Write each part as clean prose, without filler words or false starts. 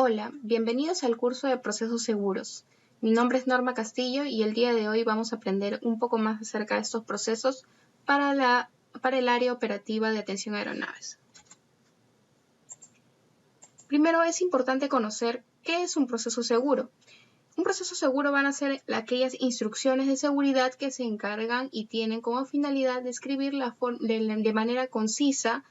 Hola, bienvenidos al curso de Procesos Seguros. Mi nombre es Norma Castillo y el día de hoy vamos a aprender un poco más acerca de estos procesos para el área operativa de atención a aeronaves. Primero es importante conocer qué es un proceso seguro. Un proceso seguro van a ser aquellas instrucciones de seguridad que se encargan y tienen como finalidad describir de manera concisa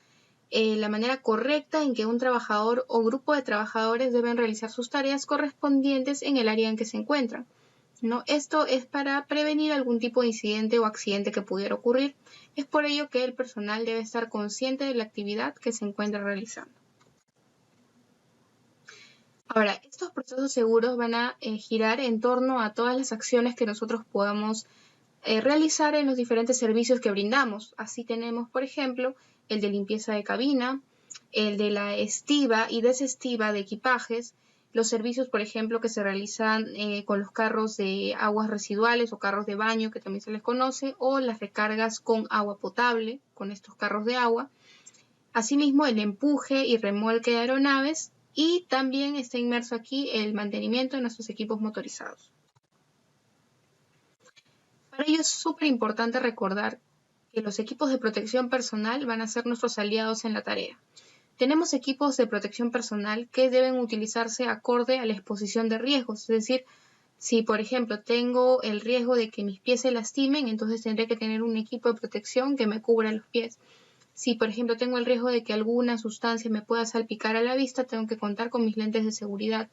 la manera correcta en que un trabajador o grupo de trabajadores deben realizar sus tareas correspondientes en el área en que se encuentran, ¿no? Esto es para prevenir algún tipo de incidente o accidente que pudiera ocurrir. Es por ello que el personal debe estar consciente de la actividad que se encuentra realizando. Ahora, estos procesos seguros van a girar en torno a todas las acciones que nosotros podamos realizar en los diferentes servicios que brindamos. Así tenemos, por ejemplo, el de limpieza de cabina, el de la estiva y desestiva de equipajes, los servicios, por ejemplo, que se realizan con los carros de aguas residuales o carros de baño, que también se les conoce, o las recargas con agua potable, con estos carros de agua. Asimismo, el empuje y remolque de aeronaves, y también está inmerso aquí el mantenimiento de nuestros equipos motorizados. Para ello es súper importante recordar que los equipos de protección personal van a ser nuestros aliados en la tarea. Tenemos equipos de protección personal que deben utilizarse acorde a la exposición de riesgos, es decir, si por ejemplo tengo el riesgo de que mis pies se lastimen, entonces tendré que tener un equipo de protección que me cubra los pies. Si por ejemplo tengo el riesgo de que alguna sustancia me pueda salpicar a la vista, tengo que contar con mis lentes de seguridad.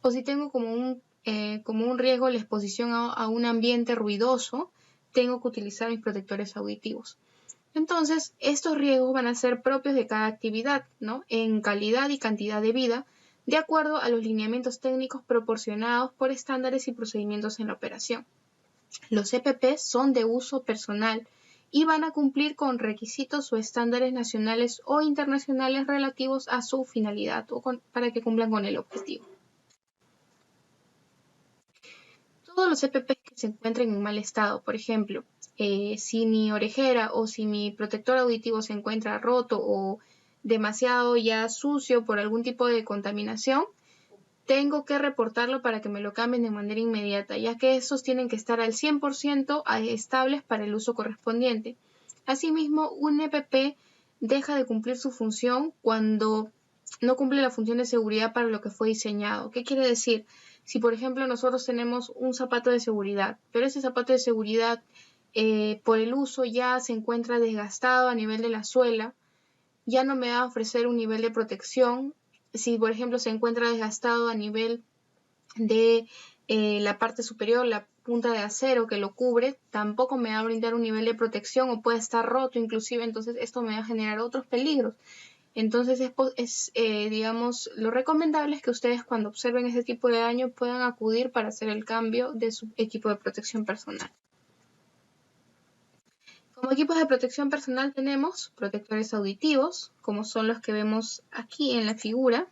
O si tengo como un riesgo la exposición a un ambiente ruidoso, tengo que utilizar mis protectores auditivos. Entonces, estos riesgos van a ser propios de cada actividad, ¿no? En calidad y cantidad de vida, de acuerdo a los lineamientos técnicos proporcionados por estándares y procedimientos en la operación. Los EPP son de uso personal y van a cumplir con requisitos o estándares nacionales o internacionales relativos a su finalidad o para que cumplan con el objetivo. Todos los EPP que se encuentren en mal estado, por ejemplo, si mi orejera o si mi protector auditivo se encuentra roto o demasiado ya sucio por algún tipo de contaminación, tengo que reportarlo para que me lo cambien de manera inmediata, ya que estos tienen que estar al 100% estables para el uso correspondiente. Asimismo, un EPP deja de cumplir su función cuando no cumple la función de seguridad para lo que fue diseñado. ¿Qué quiere decir? Si, por ejemplo, nosotros tenemos un zapato de seguridad, pero ese zapato de seguridad por el uso ya se encuentra desgastado a nivel de la suela, ya no me va a ofrecer un nivel de protección. Si, por ejemplo, se encuentra desgastado a nivel de la parte superior, la punta de acero que lo cubre, tampoco me va a brindar un nivel de protección o puede estar roto inclusive, entonces esto me va a generar otros peligros. Entonces digamos, lo recomendable es que ustedes cuando observen ese tipo de daño puedan acudir para hacer el cambio de su equipo de protección personal. Como equipos de protección personal tenemos protectores auditivos, como son los que vemos aquí en la figura,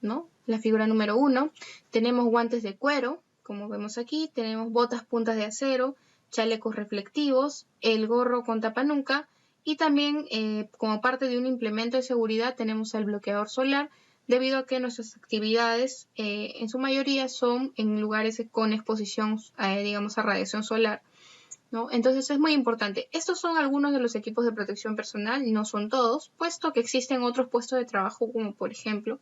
¿no? La figura número 1. Tenemos guantes de cuero, como vemos aquí, tenemos botas puntas de acero, chalecos reflectivos, el gorro con tapanuca y también como parte de un implemento de seguridad tenemos el bloqueador solar, debido a que nuestras actividades en su mayoría son en lugares con exposición digamos a radiación solar, ¿no? Entonces es muy importante. Estos son algunos de los equipos de protección personal, no son todos, puesto que existen otros puestos de trabajo como por ejemplo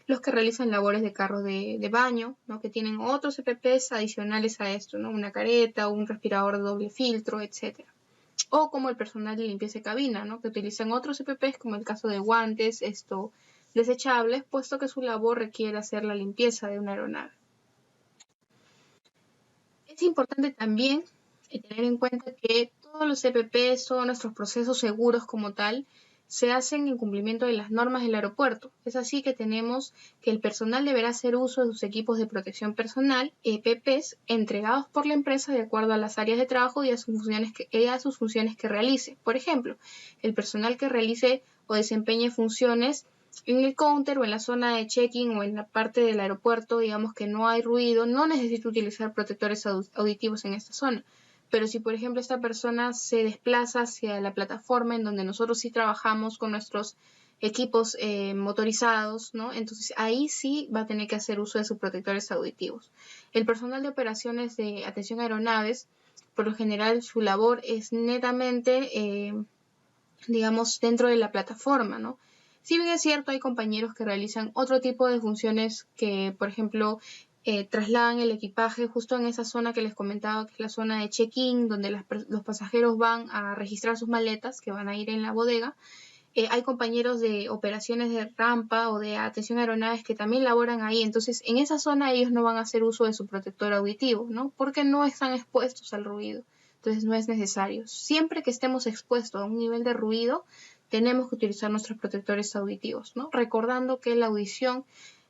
los que realizan labores de carros de baño, ¿no? Que tienen otros EPPs adicionales a esto, ¿no? Una careta, un respirador de doble filtro, etc. O como el personal de limpieza de cabina, ¿no? Que utilizan otros EPPs como el caso de guantes, desechables, puesto que su labor requiere hacer la limpieza de una aeronave. Es importante también tener en cuenta que todos los EPPs, todos nuestros procesos seguros como tal, se hacen en cumplimiento de las normas del aeropuerto. Es así que tenemos que el personal deberá hacer uso de sus equipos de protección personal, EPPs, entregados por la empresa de acuerdo a las áreas de trabajo y a sus funciones que realice. Por ejemplo, el personal que realice o desempeñe funciones en el counter o en la zona de check-in o en la parte del aeropuerto, digamos que no hay ruido, no necesito utilizar protectores auditivos en esta zona. Pero si, por ejemplo, esta persona se desplaza hacia la plataforma en donde nosotros sí trabajamos con nuestros equipos motorizados, ¿no? Entonces ahí sí va a tener que hacer uso de sus protectores auditivos. El personal de operaciones de atención a aeronaves, por lo general su labor es netamente, digamos, dentro de la plataforma, ¿no? Si bien es cierto, hay compañeros que realizan otro tipo de funciones que, por ejemplo, trasladan el equipaje justo en esa zona que les comentaba, que es la zona de check-in, donde los pasajeros van a registrar sus maletas que van a ir en la bodega. Hay compañeros de operaciones de rampa o de atención a aeronaves que también laboran ahí. Entonces, en esa zona ellos no van a hacer uso de su protector auditivo, ¿no? Porque no están expuestos al ruido. Entonces, no es necesario. Siempre que estemos expuestos a un nivel de ruido, tenemos que utilizar nuestros protectores auditivos, ¿no? Recordando que la audición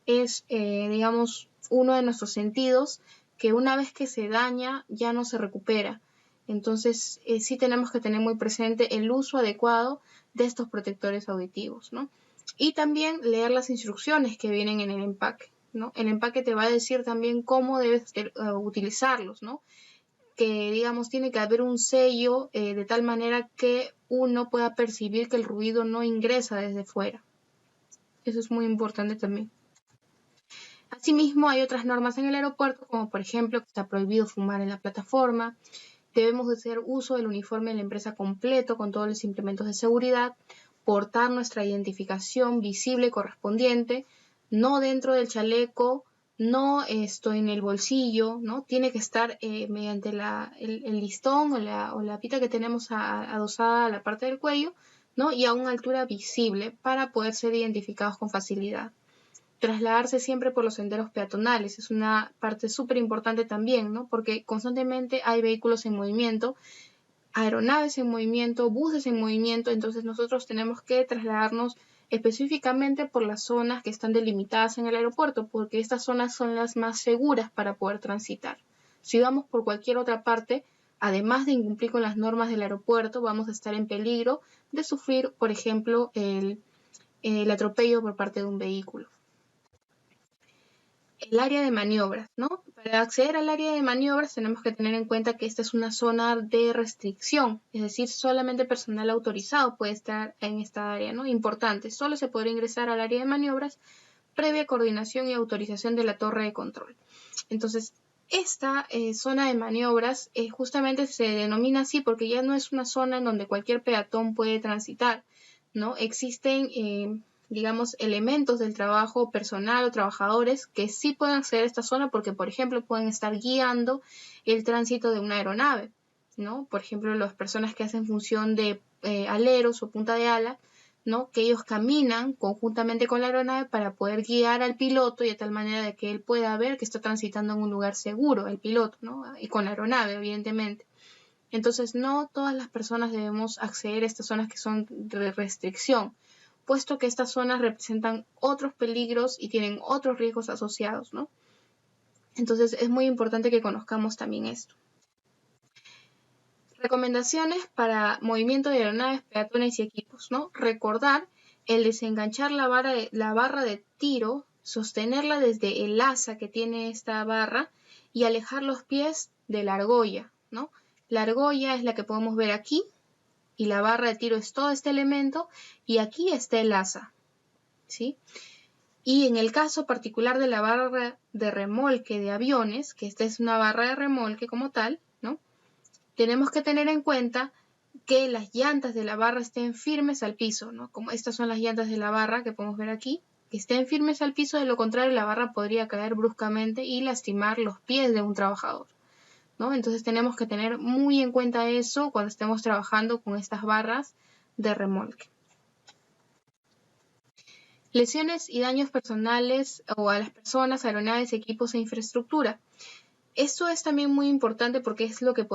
es, digamos, uno de nuestros sentidos que una vez que se daña ya no se recupera. Entonces, sí tenemos que tener muy presente el uso adecuado de estos protectores auditivos, ¿no? Y también leer las instrucciones que vienen en el empaque, ¿no? El empaque te va a decir también cómo debes utilizarlos, ¿no? Que, digamos, tiene que haber un sello de tal manera que uno pueda percibir que el ruido no ingresa desde fuera. Eso es muy importante también. Asimismo, hay otras normas en el aeropuerto, como por ejemplo que está prohibido fumar en la plataforma. Debemos de hacer uso del uniforme de la empresa completo con todos los implementos de seguridad, portar nuestra identificación visible correspondiente, no dentro del chaleco, no esto en el bolsillo, ¿no? Tiene que estar mediante el listón o la pita que tenemos adosada a la parte del cuello, ¿no? Y a una altura visible para poder ser identificados con facilidad. Trasladarse siempre por los senderos peatonales es una parte súper importante también, ¿no? Porque constantemente hay vehículos en movimiento, aeronaves en movimiento, buses en movimiento, entonces nosotros tenemos que trasladarnos específicamente por las zonas que están delimitadas en el aeropuerto, porque estas zonas son las más seguras para poder transitar. Si vamos por cualquier otra parte, además de incumplir con las normas del aeropuerto, vamos a estar en peligro de sufrir, por ejemplo, el atropello por parte de un vehículo. El área de maniobras, ¿no? Para acceder al área de maniobras tenemos que tener en cuenta que esta es una zona de restricción, es decir, solamente personal autorizado puede estar en esta área, ¿no? Importante, solo se podrá ingresar al área de maniobras previa coordinación y autorización de la torre de control. Entonces, esta zona de maniobras justamente se denomina así porque ya no es una zona en donde cualquier peatón puede transitar, ¿no? Existen digamos, elementos del trabajo personal o trabajadores que sí pueden acceder a esta zona porque, por ejemplo, pueden estar guiando el tránsito de una aeronave, ¿no? Por ejemplo, las personas que hacen función de aleros o punta de ala, ¿no? Que ellos caminan conjuntamente con la aeronave para poder guiar al piloto y de tal manera de que él pueda ver que está transitando en un lugar seguro, el piloto, ¿no? Y con la aeronave, evidentemente. Entonces, no todas las personas debemos acceder a estas zonas que son de restricción, puesto que estas zonas representan otros peligros y tienen otros riesgos asociados, ¿no? Entonces es muy importante que conozcamos también esto. Recomendaciones para movimiento de aeronaves, peatones y equipos, ¿no? Recordar el desenganchar la barra de tiro, sostenerla desde el asa que tiene esta barra y alejar los pies de la argolla, ¿no? La argolla es la que podemos ver aquí, y la barra de tiro es todo este elemento, y aquí está el asa, ¿sí? Y en el caso particular de la barra de remolque de aviones, que esta es una barra de remolque como tal, ¿no? Tenemos que tener en cuenta que las llantas de la barra estén firmes al piso, ¿no? Como estas son las llantas de la barra que podemos ver aquí, que estén firmes al piso, de lo contrario la barra podría caer bruscamente y lastimar los pies de un trabajador, ¿no? Entonces tenemos que tener muy en cuenta eso cuando estemos trabajando con estas barras de remolque. Lesiones y daños personales o a las personas, aeronaves, equipos e infraestructura. Esto es también muy importante porque es lo que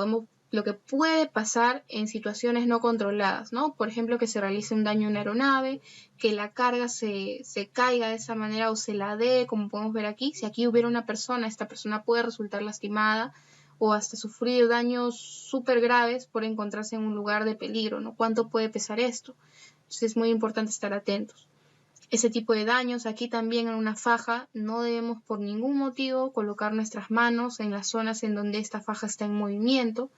puede pasar en situaciones no controladas, ¿no? Por ejemplo, que se realice un daño a una aeronave, que la carga se caiga de esa manera o se la dé, como podemos ver aquí. Si aquí hubiera una persona, esta persona puede resultar lastimada o hasta sufrir daños súper graves por encontrarse en un lugar de peligro, ¿no? ¿Cuánto puede pesar esto? Entonces es muy importante estar atentos. Ese tipo de daños, aquí también en una faja, no debemos por ningún motivo colocar nuestras manos en las zonas en donde esta faja está en movimiento,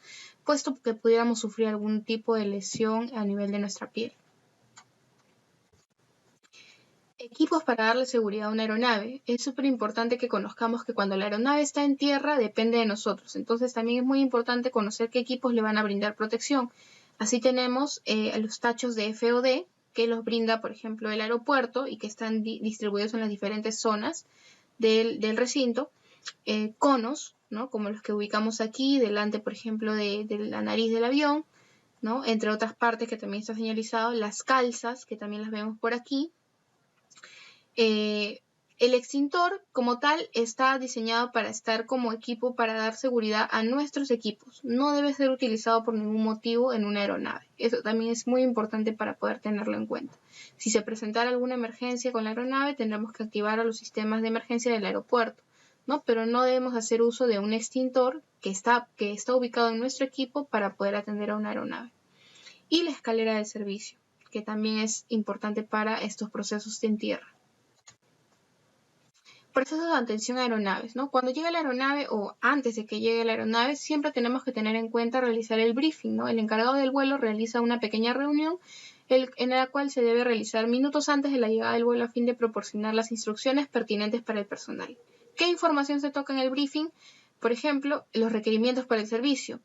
puesto que pudiéramos sufrir algún tipo de lesión a nivel de nuestra piel. Equipos para darle seguridad a una aeronave. Es súper importante que conozcamos que cuando la aeronave está en tierra depende de nosotros. Entonces también es muy importante conocer qué equipos le van a brindar protección. Así tenemos los tachos de FOD que los brinda, por ejemplo, el aeropuerto y que están distribuidos en las diferentes zonas del recinto. Conos, ¿no? Como los que ubicamos aquí, delante, por ejemplo, de la nariz del avión, ¿no? Entre otras partes que también está señalizado. Las calzas, que también las vemos por aquí. El extintor como tal está diseñado para estar como equipo para dar seguridad a nuestros equipos. No debe ser utilizado por ningún motivo en una aeronave. Eso también es muy importante para poder tenerlo en cuenta. Si se presentara alguna emergencia con la aeronave, tendremos que activar a los sistemas de emergencia del aeropuerto, ¿no? Pero no debemos hacer uso de un extintor que está ubicado en nuestro equipo para poder atender a una aeronave. Y la escalera de servicio, que también es importante para estos procesos en tierra. Proceso de atención a aeronaves, ¿no? Cuando llega la aeronave o antes de que llegue la aeronave, siempre tenemos que tener en cuenta realizar el briefing, ¿no? El encargado del vuelo realiza una pequeña reunión en la cual se debe realizar minutos antes de la llegada del vuelo a fin de proporcionar las instrucciones pertinentes para el personal. ¿Qué información se toca en el briefing? Por ejemplo, los requerimientos para el servicio,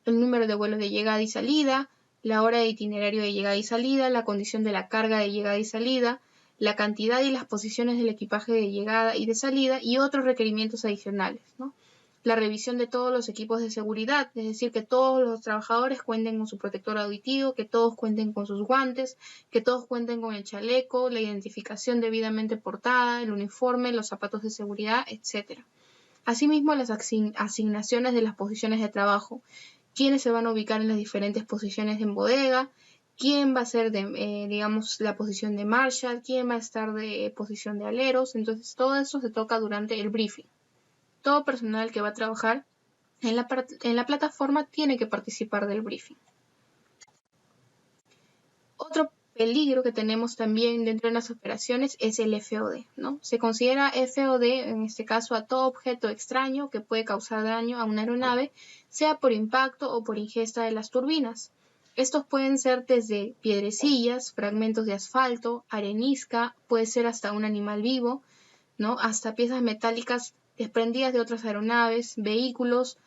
el número de vuelos de llegada y salida, la hora de itinerario de llegada y salida, la condición de la carga de llegada y salida, la cantidad y las posiciones del equipaje de llegada y de salida y otros requerimientos adicionales, ¿no? La revisión de todos los equipos de seguridad, es decir, que todos los trabajadores cuenten con su protector auditivo, que todos cuenten con sus guantes, que todos cuenten con el chaleco, la identificación debidamente portada, el uniforme, los zapatos de seguridad, etc. Asimismo, las asignaciones de las posiciones de trabajo, quiénes se van a ubicar en las diferentes posiciones en bodega, quién va a ser digamos, la posición de Marshall, quién va a estar de posición de aleros. Entonces, todo eso se toca durante el briefing. Todo personal que va a trabajar en la plataforma tiene que participar del briefing. Otro peligro que tenemos también dentro de las operaciones es el FOD, ¿no? Se considera FOD, en este caso, a todo objeto extraño que puede causar daño a una aeronave, sea por impacto o por ingesta de las turbinas. Estos pueden ser desde piedrecillas, fragmentos de asfalto, arenisca, puede ser hasta un animal vivo, ¿no? Hasta piezas metálicas desprendidas de otras aeronaves, vehículos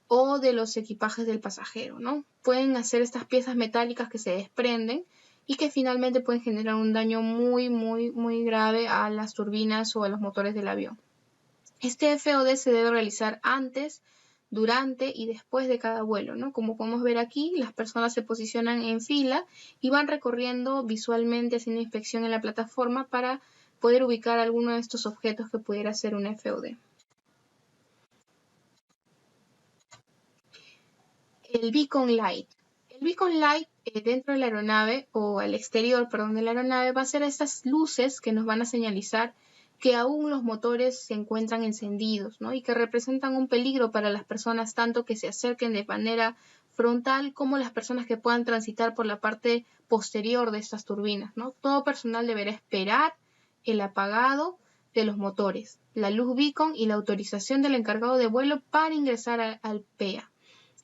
o de los equipajes del pasajero, ¿no? Pueden hacer estas piezas metálicas que se desprenden y que finalmente pueden generar un daño muy grave a las turbinas o a los motores del avión. Este FOD se debe realizar antes, durante y después de cada vuelo, ¿no? Como podemos ver aquí, las personas se posicionan en fila y van recorriendo visualmente haciendo inspección en la plataforma para poder ubicar alguno de estos objetos que pudiera ser un FOD. El Beacon Light. El Beacon Light dentro de la aeronave o al exterior, perdón, de la aeronave va a ser estas luces que nos van a señalizar que aún los motores se encuentran encendidos, ¿no? Y que representan un peligro para las personas tanto que se acerquen de manera frontal como las personas que puedan transitar por la parte posterior de estas turbinas, ¿no? Todo personal deberá esperar el apagado de los motores, la luz beacon y la autorización del encargado de vuelo para ingresar al PEA,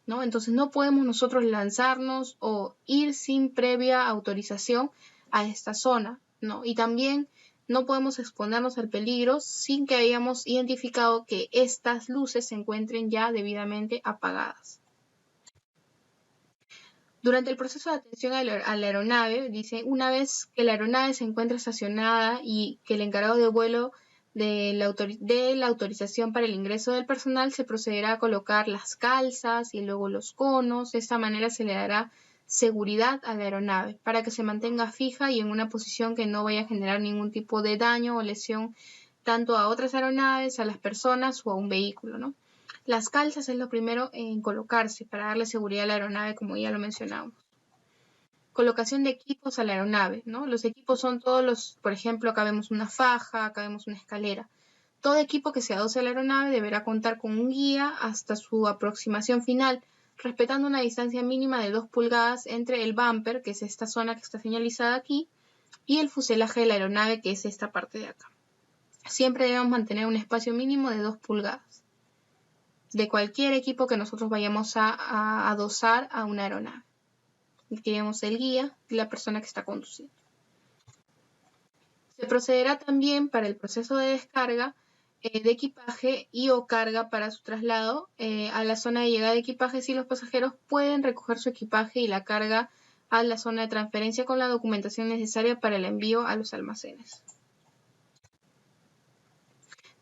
¿no? Entonces no podemos nosotros lanzarnos o ir sin previa autorización a esta zona, ¿no? Y también no podemos exponernos al peligro sin que hayamos identificado que estas luces se encuentren ya debidamente apagadas. Durante el proceso de atención a la aeronave, dice, una vez que la aeronave se encuentra estacionada y que el encargado de vuelo de la autorización para el ingreso del personal, se procederá a colocar las calzas y luego los conos. De esta manera se le dará seguridad a la aeronave para que se mantenga fija y en una posición que no vaya a generar ningún tipo de daño o lesión tanto a otras aeronaves, a las personas o a un vehículo, ¿no? Las calzas es lo primero en colocarse para darle seguridad a la aeronave, como ya lo mencionamos. Colocación de equipos a la aeronave, ¿no? Los equipos son todos los, por ejemplo, acá vemos una faja, acá vemos una escalera. Todo equipo que se adoce a la aeronave deberá contar con un guía hasta su aproximación final, respetando una distancia mínima de 2 pulgadas entre el bumper, que es esta zona que está señalizada aquí, y el fuselaje de la aeronave, que es esta parte de acá. Siempre debemos mantener un espacio mínimo de 2 pulgadas de cualquier equipo que nosotros vayamos a adosar a una aeronave. Aquí vemos el guía y la persona que está conduciendo. Se procederá también para el proceso de descarga de equipaje y o carga para su traslado a la zona de llegada de equipaje si los pasajeros pueden recoger su equipaje y la carga a la zona de transferencia con la documentación necesaria para el envío a los almacenes.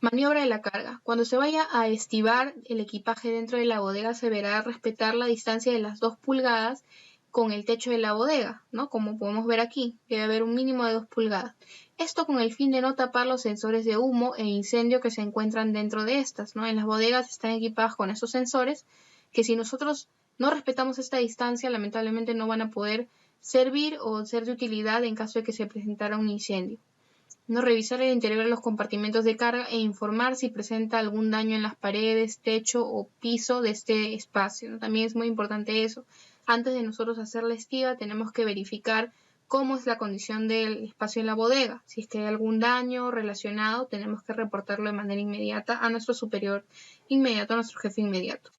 Maniobra de la carga. Cuando se vaya a estibar el equipaje dentro de la bodega, se deberá respetar la distancia de las 2 pulgadas con el techo de la bodega, ¿no? Como podemos ver aquí, debe haber un mínimo de 2 pulgadas. Esto con el fin de no tapar los sensores de humo e incendio que se encuentran dentro de estas, ¿no? En las bodegas están equipadas con esos sensores que si nosotros no respetamos esta distancia, lamentablemente no van a poder servir o ser de utilidad en caso de que se presentara un incendio. No revisar el interior de los compartimentos de carga e informar si presenta algún daño en las paredes, techo o piso de este espacio, ¿no? También es muy importante eso. Antes de nosotros hacer la estiba, tenemos que verificar cómo es la condición del espacio en la bodega. Si es que hay algún daño relacionado, tenemos que reportarlo de manera inmediata a nuestro superior inmediato, a nuestro jefe inmediato.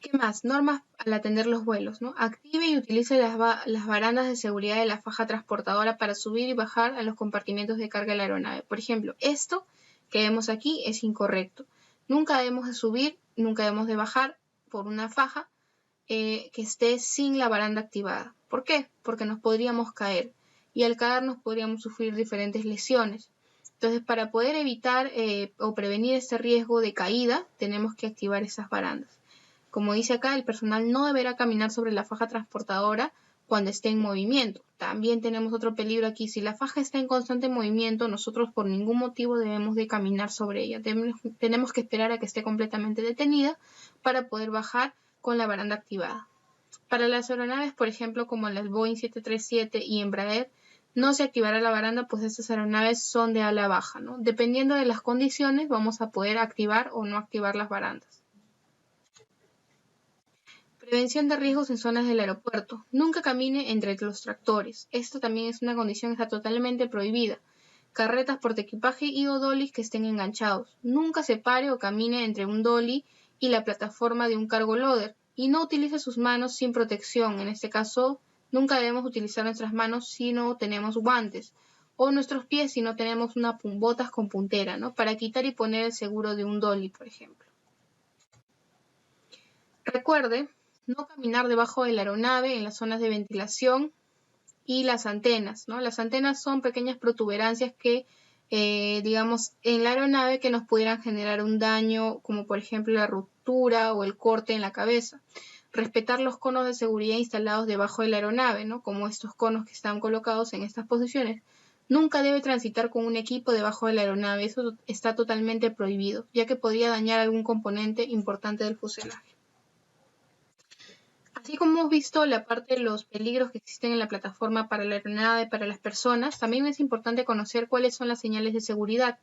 ¿Qué más? Normas al atender los vuelos, ¿no? Active y utilice las barandas de seguridad de la faja transportadora para subir y bajar a los compartimentos de carga de la aeronave. Por ejemplo, esto que vemos aquí es incorrecto. Nunca debemos de subir, nunca debemos de bajar por una faja que esté sin la baranda activada. ¿Por qué? Porque nos podríamos caer y al caernos podríamos sufrir diferentes lesiones. Entonces, para poder evitar o prevenir este riesgo de caída, tenemos que activar esas barandas. Como dice acá, el personal no deberá caminar sobre la faja transportadora cuando esté en movimiento. También tenemos otro peligro aquí. Si la faja está en constante movimiento, nosotros por ningún motivo debemos de caminar sobre ella. Tenemos que esperar a que esté completamente detenida para poder bajar con la baranda activada. Para las aeronaves, por ejemplo, como las Boeing 737 y Embraer, no se activará la baranda, pues estas aeronaves son de ala baja, ¿no? Dependiendo de las condiciones, vamos a poder activar o no activar las barandas. Prevención de riesgos en zonas del aeropuerto. Nunca camine entre los tractores. Esto también es una condición que está totalmente prohibida. Carretas portaequipaje y o dolis que estén enganchados. Nunca se pare o camine entre un dolly y la plataforma de un cargo loader. Y no utilice sus manos sin protección. En este caso, nunca debemos utilizar nuestras manos si no tenemos guantes. O nuestros pies si no tenemos botas con puntera, ¿no? Para quitar y poner el seguro de un dolly, por ejemplo. Recuerde no caminar debajo de la aeronave en las zonas de ventilación y las antenas, ¿no? Las antenas son pequeñas protuberancias que, digamos, en la aeronave que nos pudieran generar un daño, como por ejemplo la ruptura o el corte en la cabeza. Respetar los conos de seguridad instalados debajo de la aeronave, ¿no? Como estos conos que están colocados en estas posiciones. Nunca debe transitar con un equipo debajo de la aeronave, eso está totalmente prohibido, ya que podría dañar algún componente importante del fuselaje. Así como hemos visto la parte de los peligros que existen en la plataforma para la aeronave, para las personas, también es importante conocer cuáles son las señales de seguridad.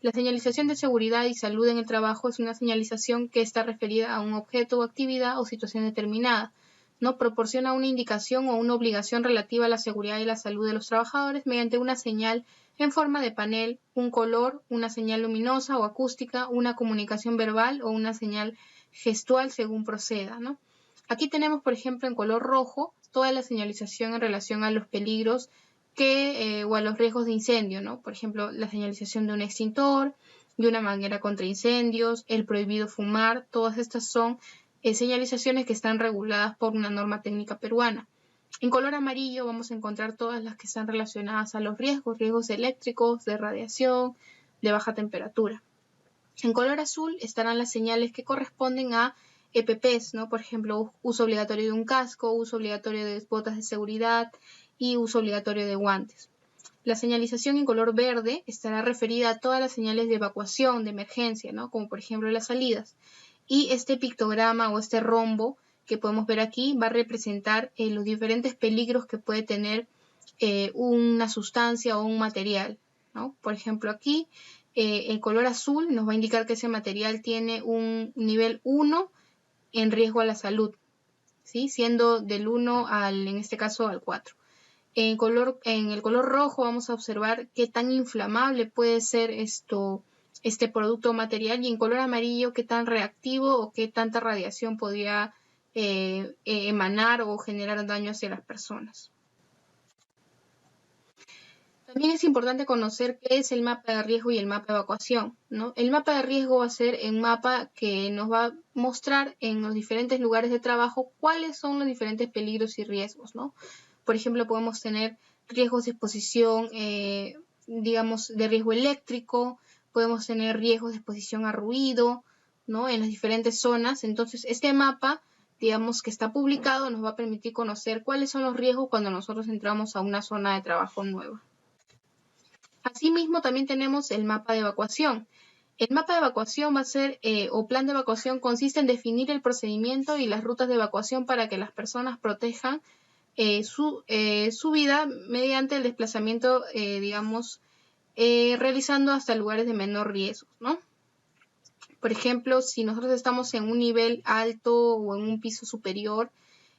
La señalización de seguridad y salud en el trabajo es una señalización que está referida a un objeto o actividad o situación determinada. No proporciona una indicación o una obligación relativa a la seguridad y la salud de los trabajadores mediante una señal en forma de panel, un color, una señal luminosa o acústica, una comunicación verbal o una señal gestual según proceda, ¿no? Aquí tenemos, por ejemplo, en color rojo, toda la señalización en relación a los peligros o a los riesgos de incendio, ¿no? Por ejemplo, la señalización de un extintor, de una manguera contra incendios, el prohibido fumar, todas estas son señalizaciones que están reguladas por una norma técnica peruana. En color amarillo vamos a encontrar todas las que están relacionadas a los riesgos eléctricos, de radiación, de baja temperatura. En color azul estarán las señales que corresponden a EPPs, ¿no? Por ejemplo, uso obligatorio de un casco, uso obligatorio de botas de seguridad y uso obligatorio de guantes. La señalización en color verde estará referida a todas las señales de evacuación, de emergencia, ¿no? Como por ejemplo las salidas. Y este pictograma o este rombo que podemos ver aquí va a representar los diferentes peligros que puede tener una sustancia o un material, ¿no? Por ejemplo, aquí el color azul nos va a indicar que ese material tiene un nivel 1 en riesgo a la salud, ¿sí? Siendo del 1 en este caso, al 4. En el color rojo vamos a observar qué tan inflamable puede ser este producto o material, y en color amarillo qué tan reactivo o qué tanta radiación podría emanar o generar daño hacia las personas. También es importante conocer qué es el mapa de riesgo y el mapa de evacuación, ¿no? El mapa de riesgo va a ser un mapa que nos va a mostrar en los diferentes lugares de trabajo cuáles son los diferentes peligros y riesgos, ¿no? Por ejemplo, podemos tener riesgos de exposición, digamos, de riesgo eléctrico, podemos tener riesgos de exposición a ruido, ¿no? En las diferentes zonas. Entonces, este mapa, digamos, que está publicado, nos va a permitir conocer cuáles son los riesgos cuando nosotros entramos a una zona de trabajo nueva. Asimismo, también tenemos el mapa de evacuación. El mapa de evacuación va a ser, o plan de evacuación, consiste en definir el procedimiento y las rutas de evacuación para que las personas protejan su vida mediante el desplazamiento, digamos, realizando hasta lugares de menor riesgo, ¿no? Por ejemplo, si nosotros estamos en un nivel alto o en un piso superior,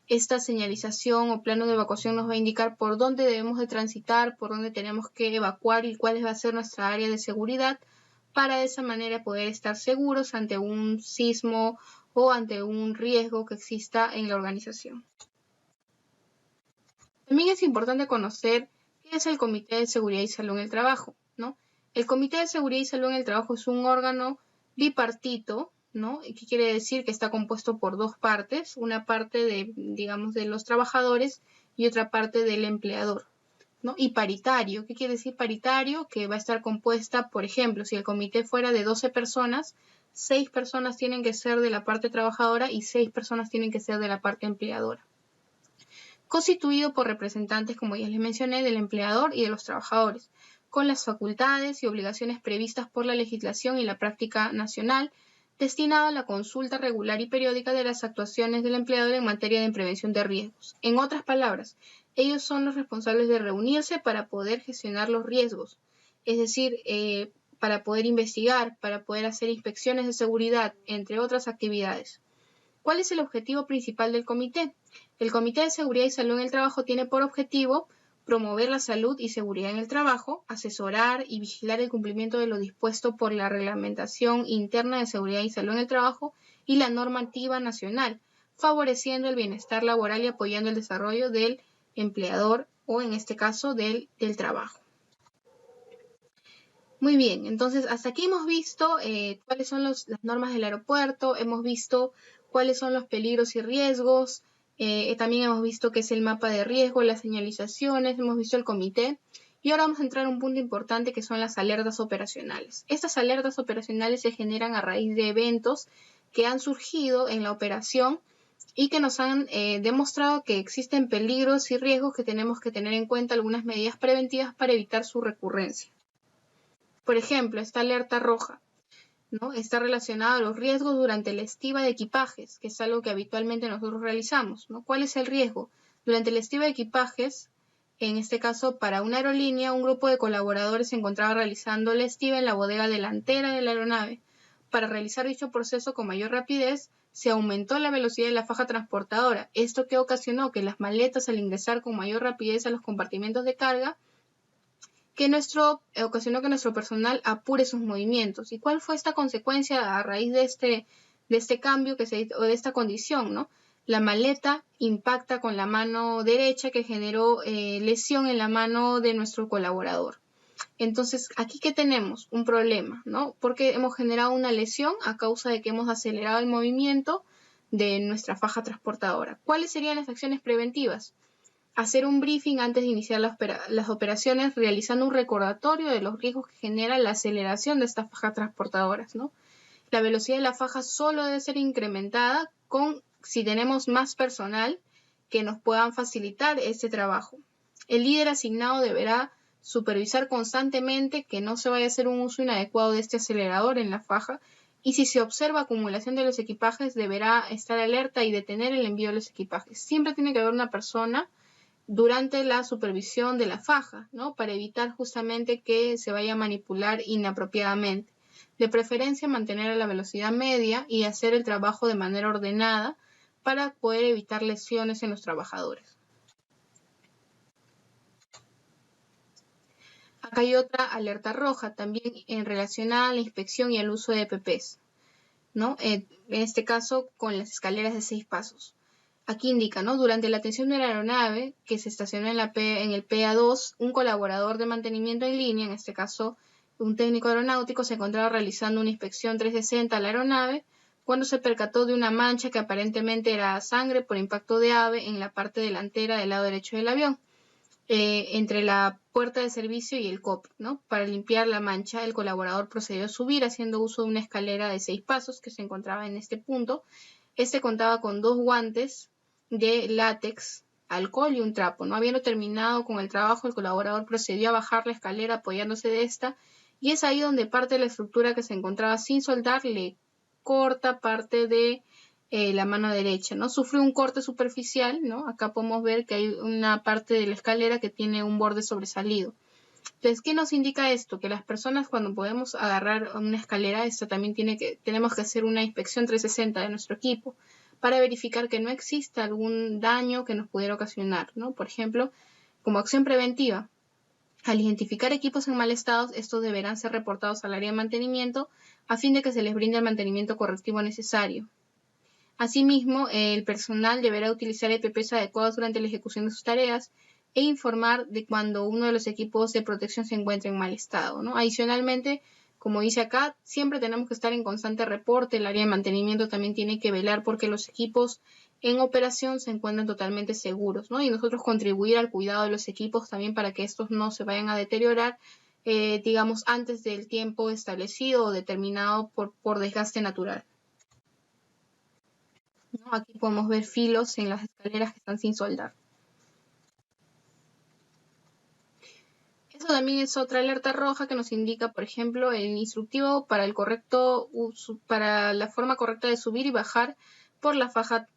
esta señalización o plano de evacuación nos va a indicar por dónde debemos de transitar, por dónde tenemos que evacuar y cuál va a ser nuestra área de seguridad para de esa manera poder estar seguros ante un sismo o ante un riesgo que exista en la organización. También es importante conocer qué es el Comité de Seguridad y Salud en el Trabajo, ¿no? El Comité de Seguridad y Salud en el Trabajo es un órgano bipartito, ¿no? ¿Qué quiere decir? Que está compuesto por dos partes, una parte de, digamos, de los trabajadores y otra parte del empleador, ¿no? Y paritario, ¿qué quiere decir paritario? Que va a estar compuesta, por ejemplo, si el comité fuera de 12 personas, 6 personas tienen que ser de la parte trabajadora y 6 personas tienen que ser de la parte empleadora. Constituido por representantes, como ya les mencioné, del empleador y de los trabajadores, con las facultades y obligaciones previstas por la legislación y la práctica nacional, destinado a la consulta regular y periódica de las actuaciones del empleador en materia de prevención de riesgos. En otras palabras, ellos son los responsables de reunirse para poder gestionar los riesgos, es decir, para poder investigar, para poder hacer inspecciones de seguridad, entre otras actividades. ¿Cuál es el objetivo principal del comité? El Comité de Seguridad y Salud en el Trabajo tiene por objetivo promover la salud y seguridad en el trabajo, asesorar y vigilar el cumplimiento de lo dispuesto por la reglamentación interna de seguridad y salud en el trabajo y la normativa nacional, favoreciendo el bienestar laboral y apoyando el desarrollo del empleador o, en este caso, del trabajo. Muy bien, entonces hasta aquí hemos visto cuáles son las normas del aeropuerto, hemos visto cuáles son los peligros y riesgos, también hemos visto qué es el mapa de riesgo, las señalizaciones, hemos visto el comité y ahora vamos a entrar a un punto importante que son las alertas operacionales. Estas alertas operacionales se generan a raíz de eventos que han surgido en la operación y que nos han demostrado que existen peligros y riesgos que tenemos que tener en cuenta algunas medidas preventivas para evitar su recurrencia. Por ejemplo, esta alerta roja, ¿no? Está relacionada a los riesgos durante la estiva de equipajes, que es algo que habitualmente nosotros realizamos, ¿no? ¿Cuál es el riesgo? Durante la estiva de equipajes, en este caso para una aerolínea, un grupo de colaboradores se encontraba realizando la estiva en la bodega delantera de la aeronave. Para realizar dicho proceso con mayor rapidez, se aumentó la velocidad de la faja transportadora. Esto que ocasionó que las maletas, al ingresar con mayor rapidez a los compartimentos de carga, ocasionó que nuestro personal apure sus movimientos. ¿Y cuál fue esta consecuencia a raíz de este cambio o de esta condición, ¿no? La maleta impacta con la mano derecha que generó lesión en la mano de nuestro colaborador. Entonces, ¿aquí qué tenemos? Un problema, ¿no? Porque hemos generado una lesión a causa de que hemos acelerado el movimiento de nuestra faja transportadora. ¿Cuáles serían las acciones preventivas? Hacer un briefing antes de iniciar las operaciones, realizando un recordatorio de los riesgos que genera la aceleración de estas fajas transportadoras, ¿no? La velocidad de la faja solo debe ser incrementada si tenemos más personal que nos puedan facilitar este trabajo. El líder asignado deberá supervisar constantemente que no se vaya a hacer un uso inadecuado de este acelerador en la faja y si se observa acumulación de los equipajes deberá estar alerta y detener el envío de los equipajes. Siempre tiene que haber una persona durante la supervisión de la faja, ¿no? Para evitar justamente que se vaya a manipular inapropiadamente. De preferencia mantener a la velocidad media y hacer el trabajo de manera ordenada para poder evitar lesiones en los trabajadores. Acá hay otra alerta roja también relacionada a la inspección y al uso de EPPs, ¿no? En este caso con las escaleras de 6 pasos. Aquí indica, ¿no? Durante la atención de la aeronave que se estacionó en el PA2, un colaborador de mantenimiento en línea, en este caso un técnico aeronáutico, se encontraba realizando una inspección 360 a la aeronave cuando se percató de una mancha que aparentemente era sangre por impacto de ave en la parte delantera del lado derecho del avión, entre la puerta de servicio y el cockpit, ¿no? Para limpiar la mancha, el colaborador procedió a subir haciendo uso de una escalera de 6 pasos que se encontraba en este punto. Este contaba con 2 guantes de látex, alcohol y un trapo, ¿no? Habiendo terminado con el trabajo, el colaborador procedió a bajar la escalera apoyándose de esta, y es ahí donde parte de la estructura que se encontraba sin soldar le corta parte de la mano derecha, ¿no? Sufre un corte superficial, ¿no? Acá podemos ver que hay una parte de la escalera que tiene un borde sobresalido. Entonces, ¿qué nos indica esto? Que las personas cuando podemos agarrar una escalera, esta también tenemos que hacer una inspección 360 de nuestro equipo para verificar que no exista algún daño que nos pudiera ocasionar, ¿no? Por ejemplo, como acción preventiva, al identificar equipos en mal estado, estos deberán ser reportados al área de mantenimiento a fin de que se les brinde el mantenimiento correctivo necesario. Asimismo, el personal deberá utilizar EPPs adecuados durante la ejecución de sus tareas e informar de cuando uno de los equipos de protección se encuentre en mal estado, ¿no? Adicionalmente, como dice acá, siempre tenemos que estar en constante reporte. El área de mantenimiento también tiene que velar porque los equipos en operación se encuentren totalmente seguros, ¿no? Y nosotros contribuir al cuidado de los equipos también para que estos no se vayan a deteriorar, digamos, antes del tiempo establecido o determinado por desgaste natural, ¿no? Aquí podemos ver filos en las escaleras que están sin soldar. Eso también es otra alerta roja que nos indica, por ejemplo, el instructivo para el correcto uso, para la forma correcta de subir y bajar por la faja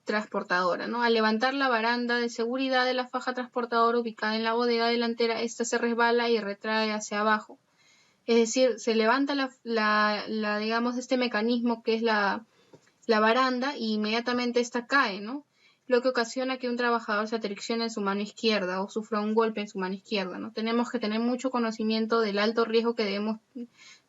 transportadora, ¿no? Al levantar la baranda de seguridad de la faja transportadora ubicada en la bodega delantera, esta se resbala y retrae hacia abajo. Es decir, se levanta digamos, este mecanismo que es la baranda y inmediatamente esta cae, ¿no? Lo que ocasiona que un trabajador se atriccione en su mano izquierda o sufra un golpe en su mano izquierda, ¿no? Tenemos que tener mucho conocimiento del alto riesgo que debemos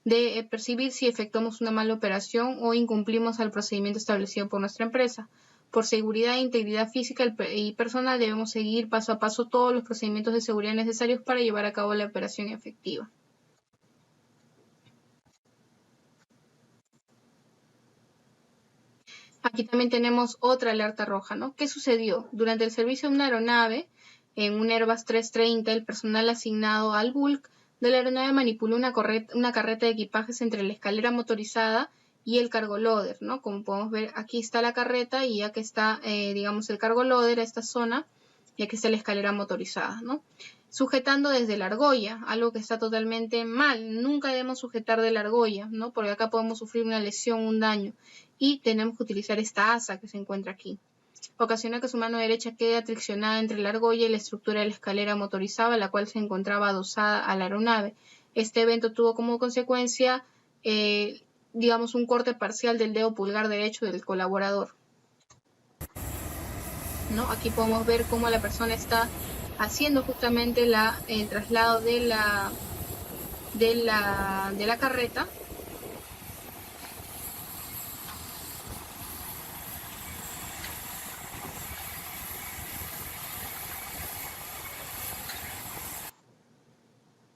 de percibir si efectuamos una mala operación o incumplimos el procedimiento establecido por nuestra empresa. Por seguridad e integridad física y personal debemos seguir paso a paso todos los procedimientos de seguridad necesarios para llevar a cabo la operación efectiva. Aquí también tenemos otra alerta roja, ¿no? ¿Qué sucedió? Durante el servicio de una aeronave, en un Airbus 330, el personal asignado al bulk de la aeronave manipuló una carreta de equipajes entre la escalera motorizada y el cargo loader, ¿no? Como podemos ver, aquí está la carreta y aquí está, digamos, el cargo loader a esta zona y aquí está la escalera motorizada, ¿no? Sujetando desde la argolla, algo que está totalmente mal. Nunca debemos sujetar de la argolla, ¿no? Porque acá podemos sufrir una lesión, un daño. Y tenemos que utilizar esta asa que se encuentra aquí. Ocasiona que su mano derecha quede atriccionada entre la argolla y la estructura de la escalera motorizada, la cual se encontraba adosada a la aeronave. Este evento tuvo como consecuencia, digamos, un corte parcial del dedo pulgar derecho del colaborador, ¿no? Aquí podemos ver cómo la persona está haciendo justamente el traslado de la carreta.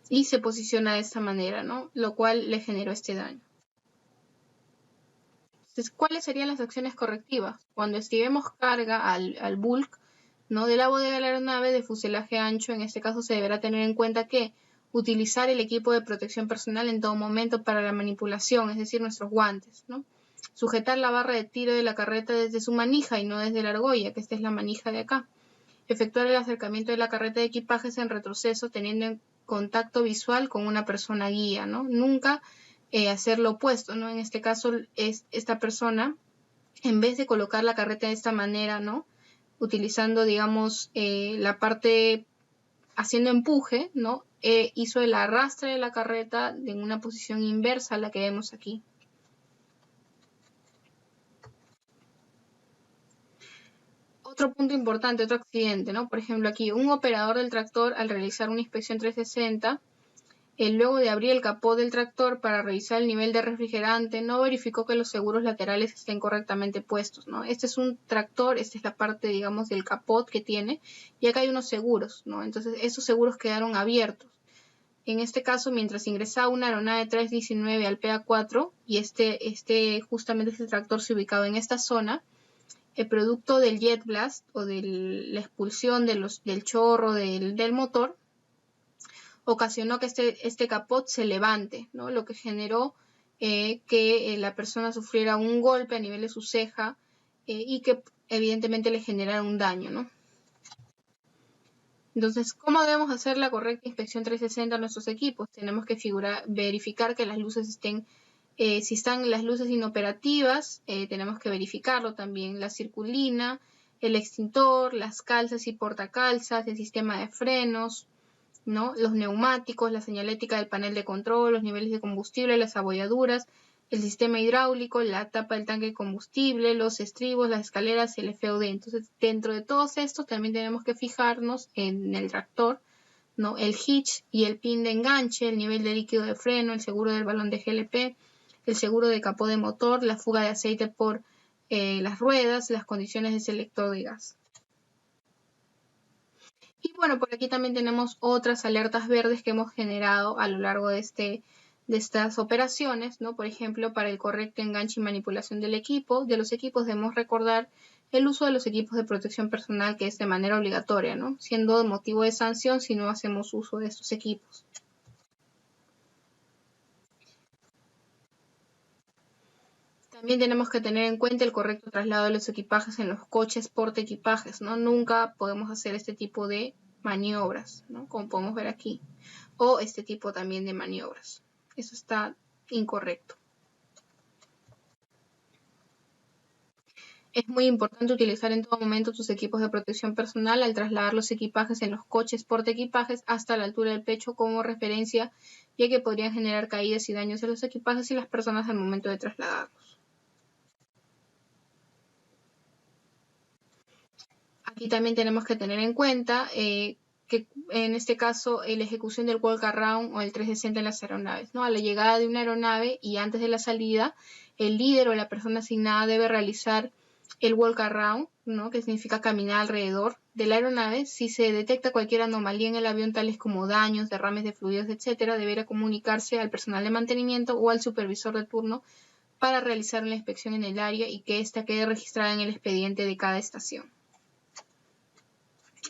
Y se posiciona de esta manera, ¿no? Lo cual le generó este daño. Entonces, ¿cuáles serían las acciones correctivas? Cuando estimemos carga al bulk, ¿no? De la bodega de la aeronave de fuselaje ancho, en este caso se deberá tener en cuenta que utilizar el equipo de protección personal en todo momento para la manipulación, es decir, nuestros guantes, ¿no? Sujetar la barra de tiro de la carreta desde su manija y no desde la argolla, que esta es la manija de acá. Efectuar el acercamiento de la carreta de equipajes en retroceso teniendo en contacto visual con una persona guía, ¿no? Nunca hacer lo opuesto, ¿no? En este caso es esta persona, en vez de colocar la carreta de esta manera, ¿no? Utilizando, digamos, la parte haciendo empuje, ¿no? Hizo el arrastre de la carreta en una posición inversa a la que vemos aquí. Otro punto importante, otro accidente, ¿no? Por ejemplo, aquí un operador del tractor al realizar una inspección 360 luego de abrir el capó del tractor para revisar el nivel de refrigerante, no verificó que los seguros laterales estén correctamente puestos, ¿no? Este es un tractor, esta es la parte, digamos, del capot que tiene, y acá hay unos seguros, ¿no? Entonces, esos seguros quedaron abiertos. En este caso, mientras ingresaba una aeronave 319 al PA4, y justamente este tractor se ubicaba en esta zona, el producto del jet blast o de la expulsión del chorro del motor ocasionó que este capot se levante, ¿no? Lo que generó que la persona sufriera un golpe a nivel de su ceja y que evidentemente le generara un daño, ¿no? Entonces, ¿cómo debemos hacer la correcta inspección 360 a nuestros equipos? Tenemos que verificar que las luces estén, si están las luces inoperativas, tenemos que verificarlo también, la circulina, el extintor, las calzas y portacalzas, el sistema de frenos, ¿no? Los neumáticos, la señalética del panel de control, los niveles de combustible, las abolladuras, el sistema hidráulico, la tapa del tanque de combustible, los estribos, las escaleras, el FOD. Entonces, dentro de todos estos también tenemos que fijarnos en el tractor, ¿no? El hitch y el pin de enganche, el nivel de líquido de freno, el seguro del balón de GLP, el seguro de capó de motor, la fuga de aceite por las ruedas, las condiciones de selector de gas. Y bueno, por aquí también tenemos otras alertas verdes que hemos generado a lo largo de estas operaciones, ¿no? Por ejemplo, para el correcto enganche y manipulación de los equipos debemos recordar el uso de los equipos de protección personal, que es de manera obligatoria, ¿no? Siendo motivo de sanción si no hacemos uso de estos equipos. También tenemos que tener en cuenta el correcto traslado de los equipajes en los coches portaequipajes, ¿no? Nunca podemos hacer este tipo de maniobras, ¿no? Como podemos ver aquí, o este tipo también de maniobras. Eso está incorrecto. Es muy importante utilizar en todo momento tus equipos de protección personal al trasladar los equipajes en los coches portaequipajes hasta la altura del pecho como referencia, ya que podrían generar caídas y daños en los equipajes y las personas al momento de trasladarlos. Aquí también tenemos que tener en cuenta que en este caso la ejecución del walk around o el 360 en las aeronaves, ¿no? A la llegada de una aeronave y antes de la salida, el líder o la persona asignada debe realizar el walk around, ¿no? Que significa caminar alrededor de la aeronave. Si se detecta cualquier anomalía en el avión, tales como daños, derrames de fluidos, etcétera, deberá comunicarse al personal de mantenimiento o al supervisor de turno para realizar la inspección en el área y que ésta quede registrada en el expediente de cada estación.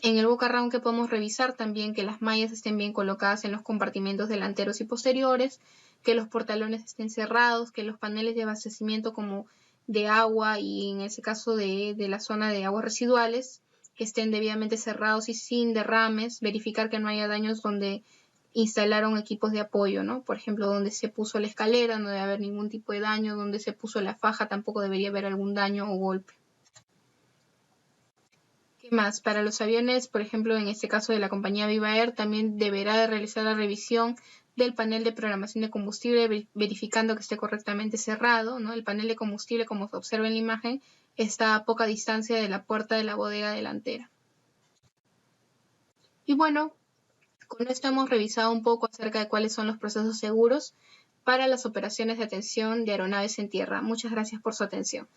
En el walk around que podemos revisar también que las mallas estén bien colocadas en los compartimentos delanteros y posteriores, que los portalones estén cerrados, que los paneles de abastecimiento como de agua y en ese caso de la zona de aguas residuales que estén debidamente cerrados y sin derrames, verificar que no haya daños donde instalaron equipos de apoyo, ¿no? Por ejemplo, donde se puso la escalera no debe haber ningún tipo de daño, donde se puso la faja tampoco debería haber algún daño o golpe. ¿Qué más? Para los aviones, por ejemplo, en este caso de la compañía Viva Air, también deberá de realizar la revisión del panel de programación de combustible, verificando que esté correctamente cerrado, ¿no? El panel de combustible, como se observa en la imagen, está a poca distancia de la puerta de la bodega delantera. Y bueno, con esto hemos revisado un poco acerca de cuáles son los procesos seguros para las operaciones de atención de aeronaves en tierra. Muchas gracias por su atención.